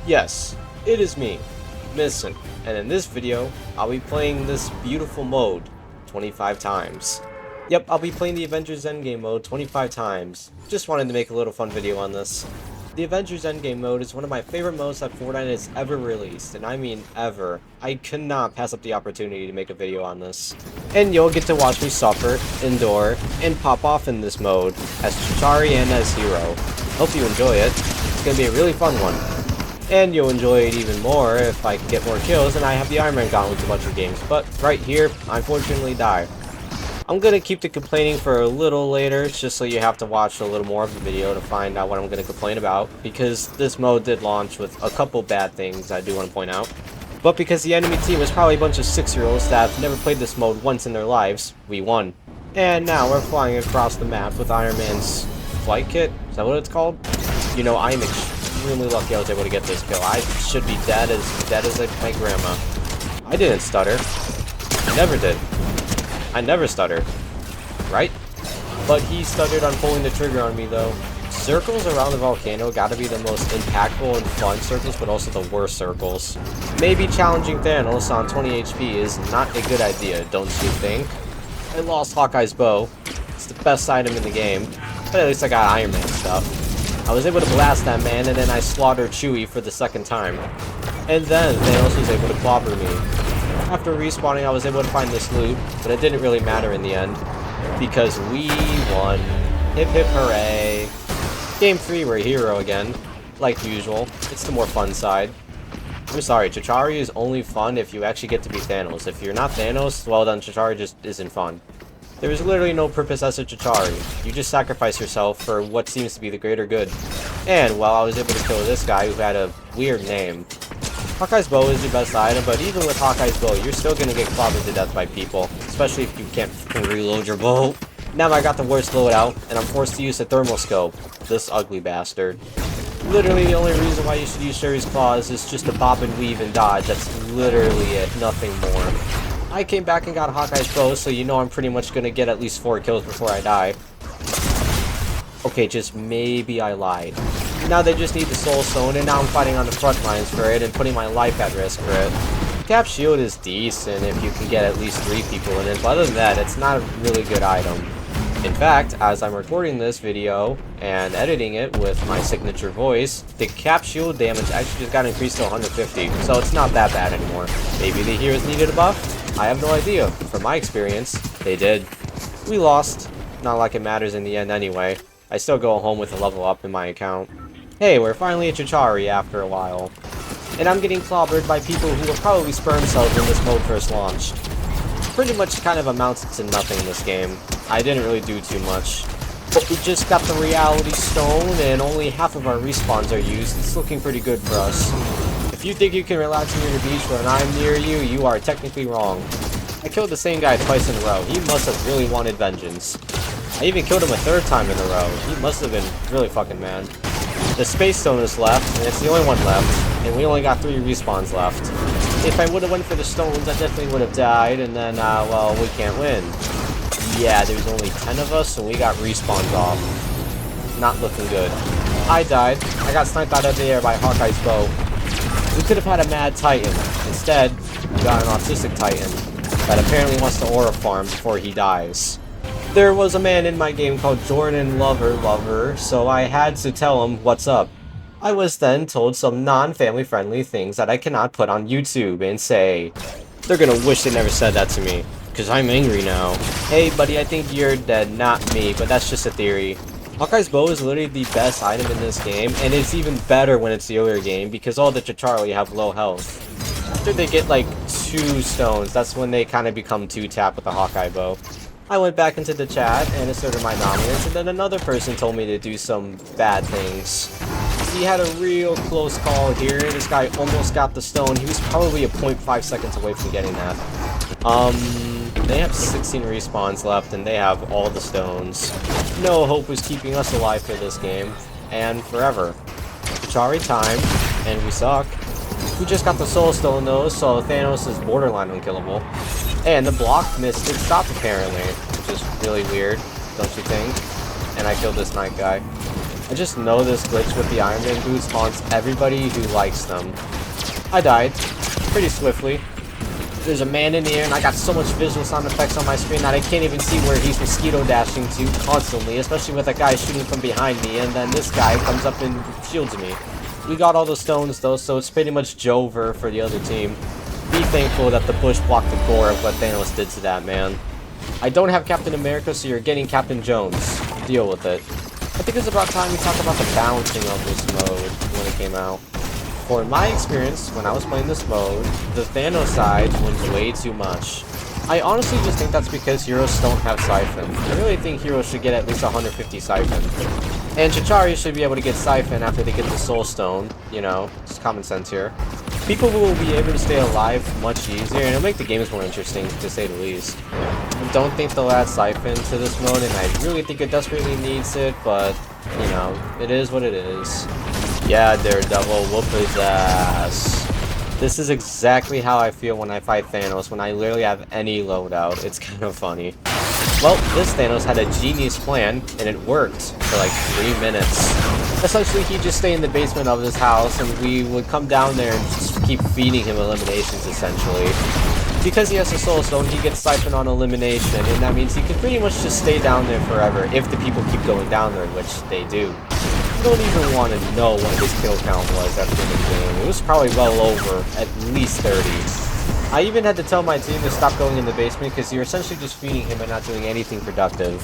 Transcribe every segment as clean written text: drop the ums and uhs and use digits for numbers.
Yes, it is me, Misin, and in this video, I'll be playing this beautiful mode 25 times. Yep, I'll be playing the Avengers Endgame mode 25 times. Just wanted to make a little fun video on this. The Avengers Endgame mode is one of my favorite modes that Fortnite has ever released, and I mean ever. I cannot pass up the opportunity to make a video on this. And you'll get to watch me suffer, endure, and pop off in this mode, as Chitauri and as Hero. Hope you enjoy it. It's gonna be a really fun one. And you'll enjoy it even more if I can get more kills and I have the Iron Man gauntlet to bunch of games. But right here, I unfortunately die. I'm gonna keep the complaining for a little later, just so you have to watch a little more of the video to find out what I'm gonna complain about, because this mode did launch with a couple bad things I do want to point out. But because the enemy team was probably a bunch of 6-year-olds that have never played this mode once in their lives, we won. And now we're flying across the map with Iron Man's flight kit. Is that what it's called? You know, I'm extremely lucky I was able to get this kill. I should be dead as like my grandma. I didn't stutter. I never did. I never stutter. Right? But he stuttered on pulling the trigger on me though. Circles around the volcano gotta be the most impactful and fun circles, but also the worst circles. Maybe challenging Thanos on 20 HP is not a good idea, don't you think? I lost Hawkeye's bow. It's the best item in the game. But at least I got Iron Man stuff. I was able to blast that man, and then I slaughtered Chewie for the second time. And then Thanos was able to clobber me. After respawning, I was able to find this loot, but it didn't really matter in the end, because we won. Hip hip hooray. Game 3, we're Hero again. Like usual, it's the more fun side. I'm sorry, Chitauri is only fun if you actually get to be Thanos. If you're not Thanos, well then Chitauri just isn't fun. There is literally no purpose as a Chitauri. You just sacrifice yourself for what seems to be the greater good. And while I was able to kill this guy who had a weird name, Hawkeye's bow is your best item, but even with Hawkeye's bow, you're still gonna get clobbered to death by people, especially if you can't reload your bow. Now I got the worst loadout, and I'm forced to use a thermal scope. This ugly bastard. Literally the only reason why you should use Sherry's Claws is just to bop and weave and dodge. That's literally it, nothing more. I came back and got Hawkeye's bow, so you know I'm pretty much gonna get at least 4 kills before I die. Okay, just maybe I lied. Now they just need the Soul Stone, and now I'm fighting on the front lines for it and putting my life at risk for it. Cap Shield is decent if you can get at least 3 people in it, but other than that, it's not a really good item. In fact, as I'm recording this video and editing it with my signature voice, the Cap Shield damage actually just got increased to 150, so it's not that bad anymore. Maybe the heroes needed a buff? I have no idea. From my experience, they did. We lost. Not like it matters in the end anyway. I still go home with a level up in my account. Hey, we're finally at Chitauri after a while. And I'm getting clobbered by people who will probably sperm cells when this mode first launched. Pretty much kind of amounts to nothing in this game. I didn't really do too much. But we just got the Reality Stone and only half of our respawns are used. It's looking pretty good for us. If you think you can relax near the beach when I'm near you, you are technically wrong. I killed the same guy twice in a row. He must have really wanted vengeance. I even killed him a 3rd time in a row. He must have been really fucking mad. The Space Stone is left, and it's the only one left, and we only got 3 respawns left. If I would have went for the stones, I definitely would have died, and then, well, we can't win. Yeah, there's only 10 of us, and we got respawned off. Not looking good. I died. I got sniped out of the air by Hawkeye's bow. We could have had a Mad Titan. Instead, we got an Autistic Titan that apparently wants to aura farm before he dies. There was a man in my game called Jordan Lover, so I had to tell him what's up. I was then told some non-family friendly things that I cannot put on YouTube and say, they're gonna wish they never said that to me, because I'm angry now. Hey buddy, I think you're dead, not me, but that's just a theory. Hawkeye's bow is literally the best item in this game, and it's even better when it's the earlier game, because all the Chitauri have low health. After they get like 2 stones, that's when they kind of become 2-tap with the Hawkeye bow. I went back into the chat and asserted my dominance, and then another person told me to do some bad things. He had a real close call here. This guy almost got the stone. He was probably a 0.5 seconds away from getting that. They have 16 respawns left, and they have all the stones. No hope was keeping us alive for this game, and forever. Chitauri time, and we suck. We just got the Soul Stone though, so Thanos is borderline unkillable. And the block missed its stop apparently, which is really weird, don't you think? And I killed this night guy. I just know this glitch with the Iron Man boots haunts everybody who likes them. I died pretty swiftly. There's a man in the air, and I got so much visual sound effects on my screen that I can't even see where he's mosquito dashing to constantly, especially with a guy shooting from behind me, and then this guy comes up and shields me. We got all the stones though, so it's pretty much Jover for the other team. Be thankful that the bush blocked the gore of what Thanos did to that man. I don't have Captain America, so you're getting Captain Jones. Deal with it. I think it's about time we talk about the balancing of this mode when it came out. For my experience, when I was playing this mode, the Thanos side wins way too much. I honestly just think that's because heroes don't have Siphon. I really think heroes should get at least 150 Siphon. And Chitauri should be able to get Siphon after they get the Soul Stone. You know, just common sense here. People will be able to stay alive much easier, and it'll make the games more interesting, to say the least. I don't think they'll add Siphon to this mode, and I really think it desperately needs it, but, you know, it is what it is. Yeah, Daredevil, whoop his ass. This is exactly how I feel when I fight Thanos, when I literally have any loadout. It's kind of funny. Well, this Thanos had a genius plan, and it worked for like 3 minutes. Essentially, he'd just stay in the basement of his house, and we would come down there and just keep feeding him eliminations, essentially. Because he has a Soul Stone, he gets Siphon on elimination, and that means he can pretty much just stay down there forever if the people keep going down there, which they do. I don't even want to know what his kill count was after the game. It was probably well over at least 30. I even had to tell my team to stop going in the basement because you're essentially just feeding him and not doing anything productive.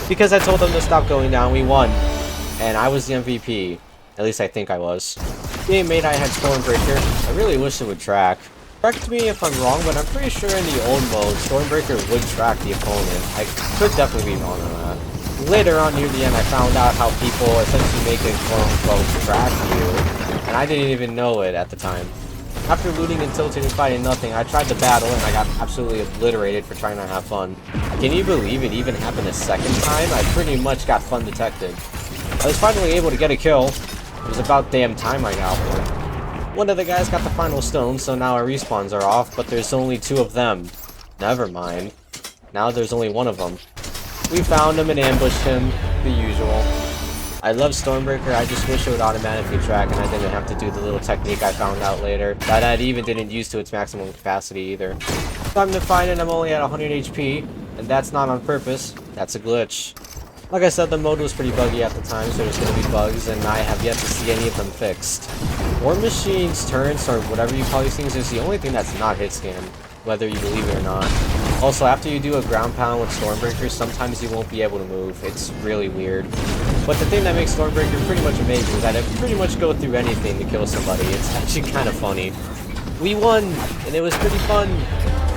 Because I told them to stop going down, we won. And I was the MVP. At least I think I was. Game made I had Stormbreaker. I really wish it would track. Correct me if I'm wrong, but I'm pretty sure in the old mode, Stormbreaker would track the opponent. I could definitely be wrong on that. Later on near the end, I found out how people essentially make it quote-unquote track you, and I didn't even know it at the time. After looting and tilting and fighting nothing, I tried the battle and I got absolutely obliterated for trying to have fun. Can you believe it even happened a second time? I pretty much got fun detected. I was finally able to get a kill. It was about damn time I got one. One of the guys got the final stone, so now our respawns are off, but there's only 2 of them. Never mind. Now there's only 1 of them. We found him and ambushed him, the usual. I love Stormbreaker, I just wish it would automatically track and I didn't have to do the little technique I found out later that I even didn't use to its maximum capacity either. Time to find it, I'm only at 100 HP, and that's not on purpose, that's a glitch. Like I said, the mode was pretty buggy at the time, so there's going to be bugs, and I have yet to see any of them fixed. War Machine's turrets, or whatever you call these things, is the only thing that's not hit scan, whether you believe it or not. Also, after you do a ground pound with Stormbreaker, sometimes you won't be able to move. It's really weird. But the thing that makes Stormbreaker pretty much amazing is that it can pretty much go through anything to kill somebody. It's actually kind of funny. We won, and it was pretty fun.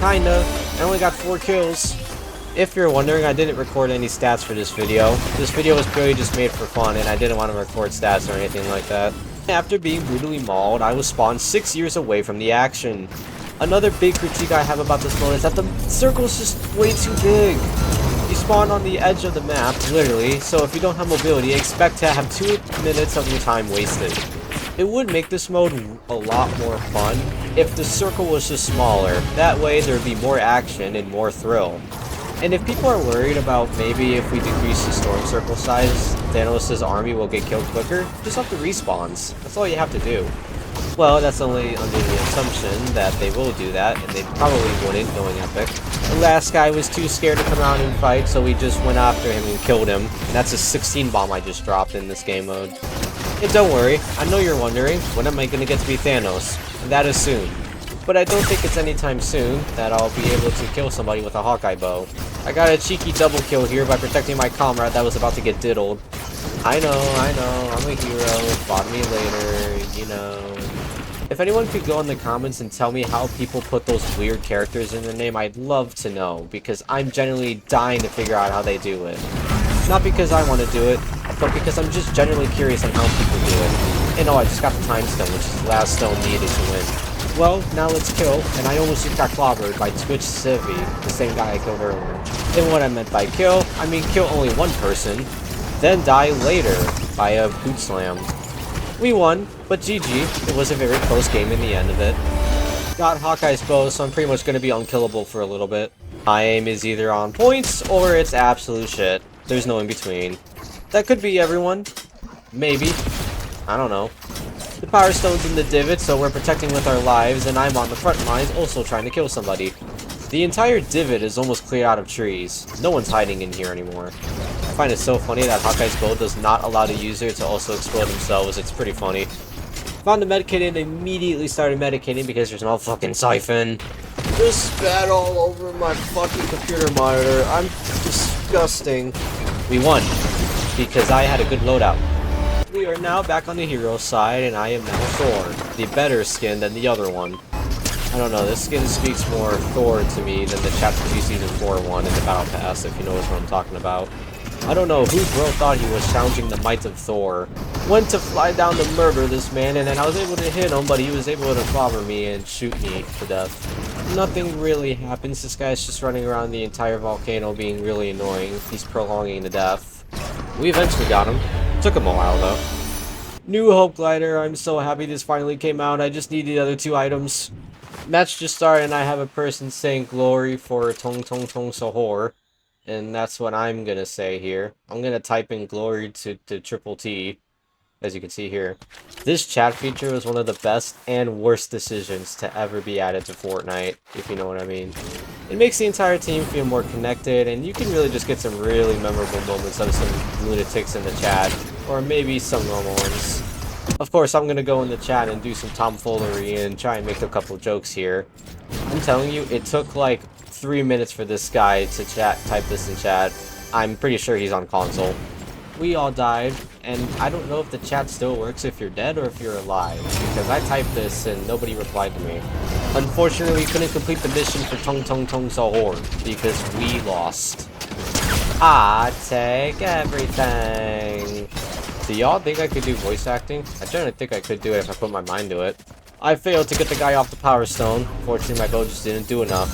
Kinda. I only got 4 kills. If you're wondering, I didn't record any stats for this video. This video was purely just made for fun, and I didn't want to record stats or anything like that. After being brutally mauled, I was spawned 6 years away from the action. Another big critique I have about this mode is that the circle's just way too big. You spawn on the edge of the map, literally, so if you don't have mobility, expect to have 2 minutes of your time wasted. It would make this mode a lot more fun if the circle was just smaller. That way there would be more action and more thrill. And if people are worried about maybe if we decrease the storm circle size, Thanos' army will get killed quicker, just up the respawns. That's all you have to do. Well, that's only under the assumption that they will do that, and they probably wouldn't, going epic. The last guy was too scared to come out and fight, so we just went after him and killed him. And that's a 16 bomb I just dropped in this game mode. And don't worry, I know you're wondering, when am I going to get to be Thanos? And that is soon. But I don't think it's anytime soon that I'll be able to kill somebody with a Hawkeye bow. I got a cheeky double kill here by protecting my comrade that was about to get diddled. I know, I'm a hero, spot me later, you know. If anyone could go in the comments and tell me how people put those weird characters in their name, I'd love to know, because I'm genuinely dying to figure out how they do it. Not because I want to do it, but because I'm just genuinely curious on how people do it. And oh, I just got the time stone, which is the last stone needed to win. Well, now let's kill, and I almost just got clobbered by Twitch Civvy, the same guy I killed earlier. And what I meant by kill, I mean kill only one person, then die later by a boot slam. We won, but GG, it was a very close game in the end of it. Got Hawkeye's bow, so I'm pretty much going to be unkillable for a little bit. My aim is either on points, or it's absolute shit. There's no in between. That could be everyone. Maybe. I don't know. The Power Stone's in the divot, so we're protecting with our lives, and I'm on the front lines also trying to kill somebody. The entire divot is almost cleared out of trees. No one's hiding in here anymore. I find it so funny that Hawkeye's bow does not allow the user to also explode themselves. It's pretty funny. Found a medkit and immediately started medicating because there's no fucking siphon. Just spat all over my fucking computer monitor. I'm disgusting. We won because I had a good loadout. We are now back on the hero side, and I am now Thor, the better skin than the other one. I don't know, this skin speaks more Thor to me than the Chapter 2 Season 4 one in the Battle Pass, if you know what I'm talking about. I don't know who bro thought he was challenging the might of Thor. Went to fly down to murder this man, and then I was able to hit him, but he was able to clobber me and shoot me to death. Nothing really happens, this guy's just running around the entire volcano being really annoying. He's prolonging the death. We eventually got him. Took him a while though. New Hope Glider, I'm so happy this finally came out. I just need the other 2 items. Match just started and I have a person saying glory for Tong Tong Tong Sahor. And that's what I'm gonna say here. I'm gonna type in glory to triple T, as you can see here. This chat feature was one of the best and worst decisions to ever be added to Fortnite, if you know what I mean. It makes the entire team feel more connected, and you can really just get some really memorable moments of some lunatics in the chat, or maybe some normal ones. Of course, I'm gonna go in the chat and do some tomfoolery and try and make a couple jokes here. I'm telling you, it took like 3 minutes for this guy to type this in chat. I'm pretty sure he's on console. We all died, and I don't know if the chat still works if you're dead or if you're alive, because I typed this and nobody replied to me. Unfortunately, we couldn't complete the mission for Tong Tong Tong Sahor, because we lost. I take everything. Do y'all think I could do voice acting? I generally think I could do it if I put my mind to it. I failed to get the guy off the Power Stone. Fortunately, my bow just didn't do enough.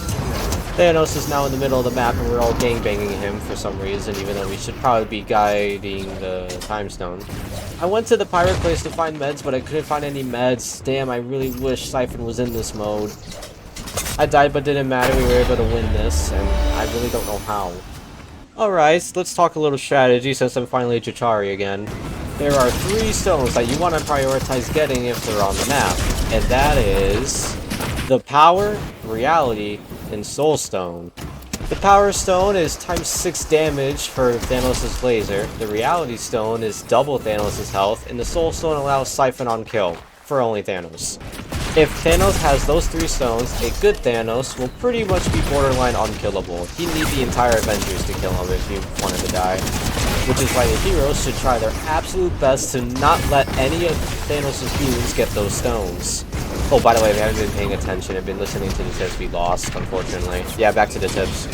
Thanos is now in the middle of the map and we're all gangbanging him for some reason, even though we should probably be guiding the Time Stone. I went to the pirate place to find meds, but I couldn't find any meds. Damn, I really wish Siphon was in this mode. I died, but didn't matter. We were able to win this, and I really don't know how. Alright, let's talk a little strategy since I'm finally Chachari again. There are 3 stones that you want to prioritize getting if they're on the map, and that is the Power, Reality, and Soul Stone. The Power Stone is times 6 damage for Thanos' laser, the Reality Stone is double Thanos' health, and the Soul Stone allows Siphon on kill, for only Thanos. If Thanos has those 3 stones, a good Thanos will pretty much be borderline unkillable. He'd need the entire Avengers to kill him if he wanted to die. Which is why the heroes should try their absolute best to not let any of Thanos' goons get those stones. Oh, by the way, if you haven't been paying attention, I've been listening to the tips we lost, unfortunately. Yeah, back to the tips.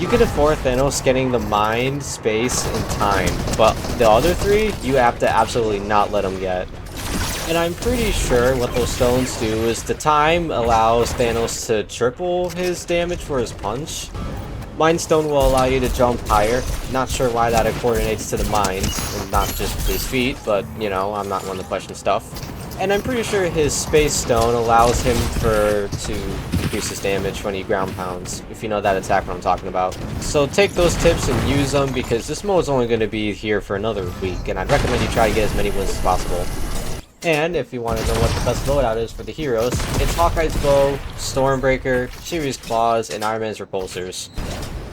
You can afford Thanos getting the mind, space, and time, but the other 3, you have to absolutely not let him get. And I'm pretty sure what those stones do is the time allows Thanos to triple his damage for his punch. Mind Stone will allow you to jump higher. Not sure why that coordinates to the mind, and not just his feet, but, you know, I'm not one to question stuff. And I'm pretty sure his Space Stone allows him to increase his damage when he ground pounds, if you know that attack what I'm talking about. So take those tips and use them, because this mode is only going to be here for another week, and I'd recommend you try to get as many wins as possible. And if you want to know what the best loadout is for the heroes, it's Hawkeye's bow, Stormbreaker, Shuri's claws, and Iron Man's repulsors.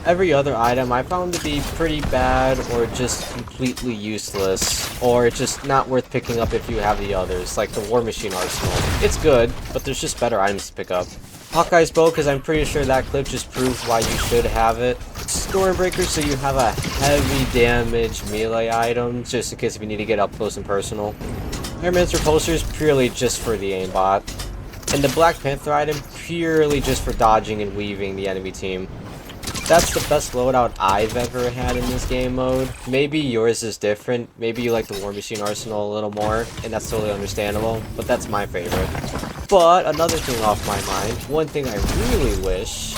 Every other item I found to be pretty bad or just completely useless, or just not worth picking up if you have the others, like the War Machine arsenal. It's good, but there's just better items to pick up. Hawkeye's bow, because I'm pretty sure that clip just proves why you should have it. Stormbreaker, so you have a heavy damage melee item, just in case if you need to get up close and personal. Iron Man's repulsor is purely just for the aimbot. And the Black Panther item, purely just for dodging and weaving the enemy team. That's the best loadout I've ever had in this game mode. Maybe yours is different. Maybe you like the War Machine arsenal a little more, and that's totally understandable, but that's my favorite. But another thing off my mind, one thing I really wish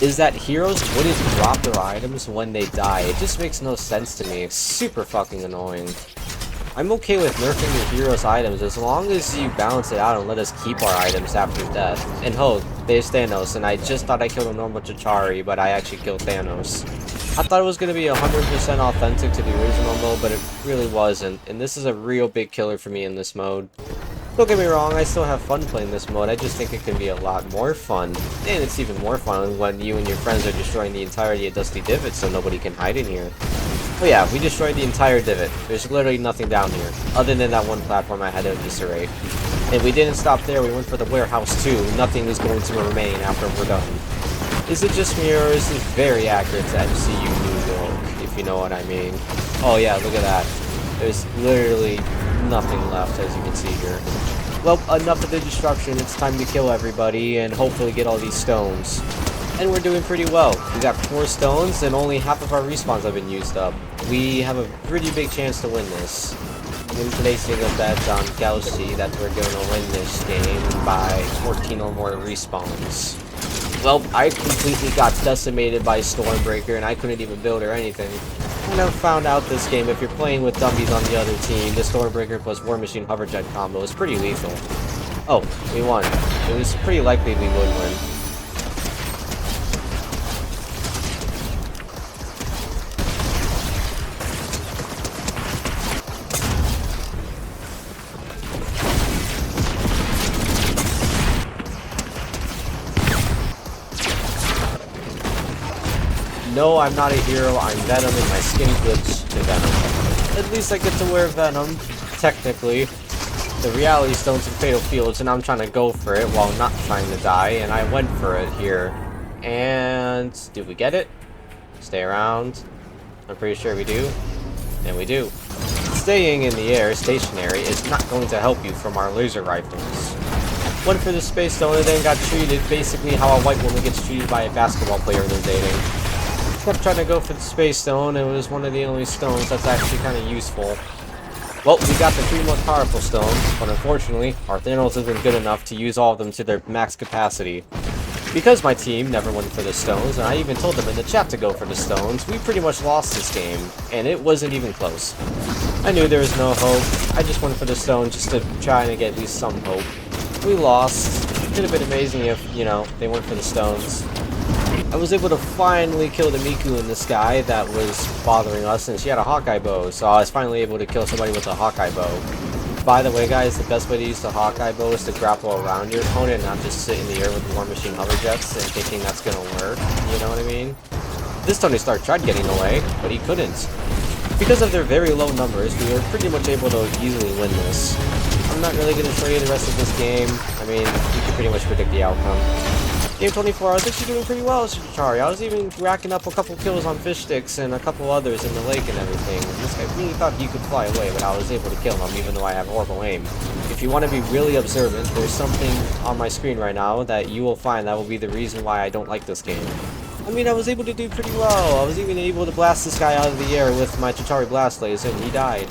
is that heroes wouldn't drop their items when they die. It just makes no sense to me. It's super fucking annoying. I'm okay with nerfing the heroes' items as long as you balance it out and let us keep our items after death. And ho, there's Thanos, and I just thought I killed a normal Chachari, but I actually killed Thanos. I thought it was going to be 100% authentic to the original mode, but it really wasn't, and this is a real big killer for me in this mode. Don't get me wrong, I still have fun playing this mode, I just think it can be a lot more fun. And it's even more fun when you and your friends are destroying the entirety of Dusty Divot so nobody can hide in here. Oh yeah, we destroyed the entire divot. There's literally nothing down here, other than that one platform I had to eviscerate. And we didn't stop there, we went for the warehouse too. Nothing is going to remain after we're done. Is it just me, or is this very accurate to MCU New York, if you know what I mean? Oh yeah, look at that. There's literally nothing left, as you can see here. Well, enough of the destruction, it's time to kill everybody, and hopefully get all these stones. And we're doing pretty well. We got 4 stones, and only half of our respawns have been used up. We have a pretty big chance to win this. I'm placing a bet on Galaxy that we're going to win this game by 14 or more respawns. Well, I completely got decimated by Stormbreaker, and I couldn't even build or anything. And I found out this game, if you're playing with dummies on the other team, the Stormbreaker plus War Machine Hoverjet combo is pretty lethal. Oh, we won. It was pretty likely we would win. No, I'm not a hero, I'm Venom and my skin glitched to Venom. At least I get to wear Venom, technically. The Reality Stone's in Fatal Fields, and I'm trying to go for it while not trying to die, and I went for it here. And did we get it? Stay around. I'm pretty sure we do. And we do. Staying in the air, stationary, is not going to help you from our laser rifles. Went for the Space Stone and then got treated basically how a white woman gets treated by a basketball player they're dating. Kept trying to go for the Space Stone, and it was one of the only stones that's actually kind of useful. Well, we got the 3 most powerful stones, but unfortunately, our Thanos isn't good enough to use all of them to their max capacity. Because my team never went for the stones, and I even told them in the chat to go for the stones, we pretty much lost this game, and it wasn't even close. I knew there was no hope. I just went for the stone just to try and get at least some hope. We lost. It could have been amazing if, you know, they went for the stones. I was able to finally kill the Miku in the sky that was bothering us, and she had a Hawkeye bow, so I was finally able to kill somebody with a Hawkeye bow. By the way, guys, the best way to use the Hawkeye bow is to grapple around your opponent, not just sit in the air with the War Machine Hoverjets and thinking that's gonna work, you know what I mean? This Tony Stark tried getting away, but he couldn't. Because of their very low numbers, we were pretty much able to easily win this. I'm not really gonna show you the rest of this game. I mean, you can pretty much predict the outcome. Game 24, I was actually doing pretty well as Chitari. I was even racking up a couple kills on fish sticks and a couple others in the lake and everything. This guy really thought he could fly away, but I was able to kill him even though I have horrible aim. If you want to be really observant, there's something on my screen right now that you will find that will be the reason why I don't like this game. I mean, I was able to do pretty well. I was even able to blast this guy out of the air with my Chitari blast laser and he died.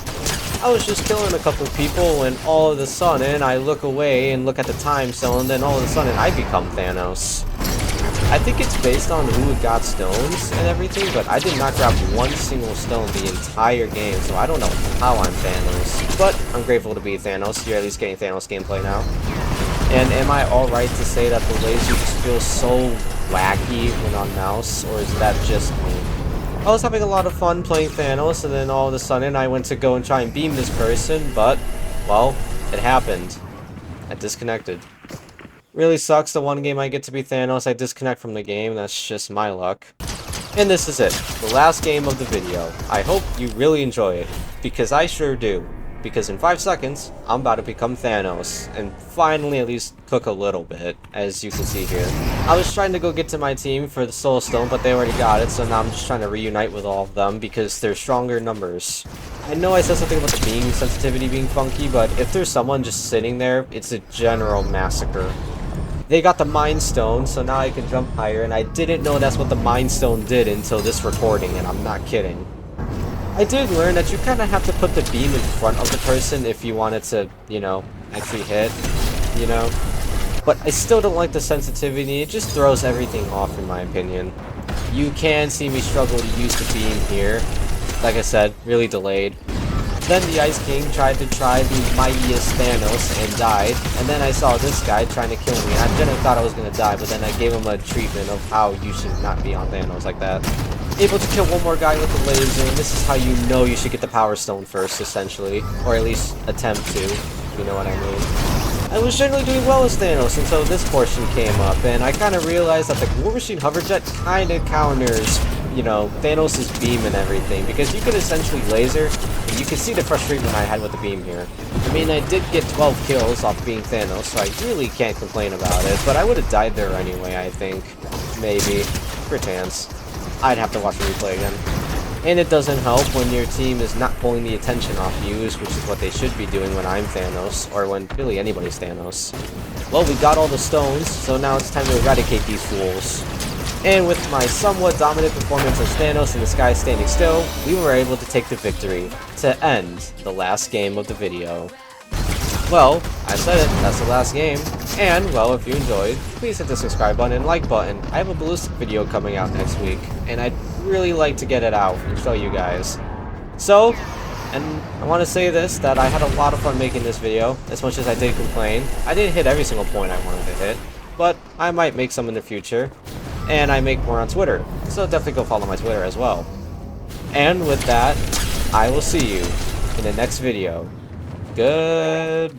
I was just killing a couple people when all of a sudden I look away and look at the time zone, and then all of a sudden I become Thanos. I think it's based on who got stones and everything, but I did not grab one single stone the entire game, so I don't know how I'm Thanos. But I'm grateful to be Thanos. You're at least getting Thanos gameplay now. And am I alright to say that the laser just feels so wacky when on mouse, or is that just me? I was having a lot of fun playing Thanos, and then all of a sudden I went to go and try and beam this person, but, well, it happened. I disconnected. Really sucks the one game I get to be Thanos, I disconnect from the game, that's just my luck. And this is it, the last game of the video. I hope you really enjoy it, because I sure do. Because in 5 seconds, I'm about to become Thanos, and finally at least cook a little bit, as you can see here. I was trying to go get to my team for the Soul Stone, but they already got it, so now I'm just trying to reunite with all of them, because they're stronger numbers. I know I said something about the beam sensitivity being funky, but if there's someone just sitting there, it's a general massacre. They got the Mind Stone, so now I can jump higher, and I didn't know that's what the Mind Stone did until this recording, and I'm not kidding. I did learn that you kind of have to put the beam in front of the person if you want it to, you know, actually hit, you know? But I still don't like the sensitivity, it just throws everything off in my opinion. You can see me struggle to use the beam here. Like I said, really delayed. Then the Ice King tried the mightiest Thanos and died, and then I saw this guy trying to kill me, and I didn't thought I was going to die, but then I gave him a treatment of how you should not be on Thanos like that. able to kill one more guy with the laser, and this is how you know you should get the Power Stone first, essentially. Or at least attempt to, if you know what I mean. I was generally doing well as Thanos until this portion came up, and I kind of realized that the War Machine Hover Jet kind of counters, you know, Thanos' beam and everything, because you could essentially laser, and you can see the frustration I had with the beam here. I mean, I did get 12 kills off being Thanos, so I really can't complain about it, but I would have died there anyway, I think. Maybe. For chance. I'd have to watch the replay again. And it doesn't help when your team is not pulling the attention off you, which is what they should be doing when I'm Thanos, or when really anybody's Thanos. Well, we got all the stones, so now it's time to eradicate these fools. And with my somewhat dominant performance as Thanos and the sky standing still, we were able to take the victory to end the last game of the video. Well, I said it, that's the last game. And, well, if you enjoyed, please hit the subscribe button and like button. I have a ballistic video coming out next week, and I'd really like to get it out and show you guys. So, and I want to say this, that I had a lot of fun making this video, as much as I did complain. I didn't hit every single point I wanted to hit, but I might make some in the future. And I make more on Twitter, so definitely go follow my Twitter as well. And with that, I will see you in the next video. Goodbye.